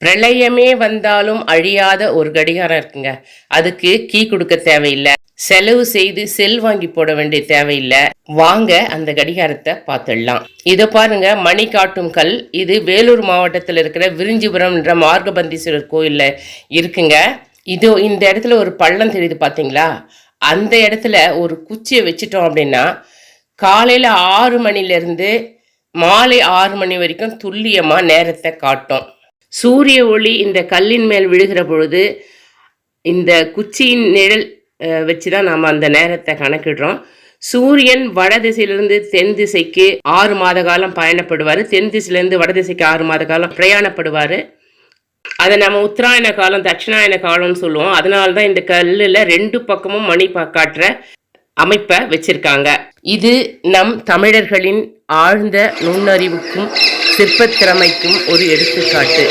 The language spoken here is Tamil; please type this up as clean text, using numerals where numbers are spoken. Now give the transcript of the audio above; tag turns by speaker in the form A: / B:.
A: பிரளயமே வந்தாலும் அழியாத ஒரு கடிகாரம் இருக்குங்க. அதுக்கு கீ கொடுக்க தேவையில்லை, செலவு செய்து செல் வாங்கி போட வேண்டிய தேவையில்லை. வாங்க அந்த கடிகாரத்தை பார்த்துடலாம். இதை பாருங்க, மணி காட்டும் கல். இது வேலூர் மாவட்டத்தில் இருக்கிற விரிஞ்சிபுரம் என்ற மார்கபந்தீஸ்வரர் கோயில்ல இருக்குங்க. இதோ இந்த இடத்துல ஒரு பள்ளம் தெரியுது பார்த்தீங்களா? அந்த இடத்துல ஒரு குச்சியை வச்சுட்டோம் அப்படின்னா காலையில் 6 மணிலேருந்து மாலை 6 மணி வரைக்கும் துல்லியமாக நேரத்தை காட்டும். சூரிய ஒளி இந்த கல்லின் மேல் விழுகிற பொழுது இந்த குச்சியின் நிழல் வச்சு தான் நாம் அந்த நேரத்தை கணக்கிடுறோம். சூரியன் வட திசையிலிருந்து தென் திசைக்கு 6 மாத காலம் பயணப்படுவார். தென் திசையிலேருந்து வட திசைக்கு 6 மாத காலம் பிரயாணப்படுவார். அதை நம்ம உத்தராயண காலம், தட்சிணாயன காலம்னு சொல்லுவோம். அதனால தான் இந்த கல்லில் 2 பக்கமும் மணி காட்டுற அமைப்பை வச்சிருக்காங்க. இது நம் தமிழர்களின் ஆழ்ந்த நுண்ணறிவுக்கும் சிற்பத்திறமைக்கும் ஒரு எடுத்துக்காட்டு.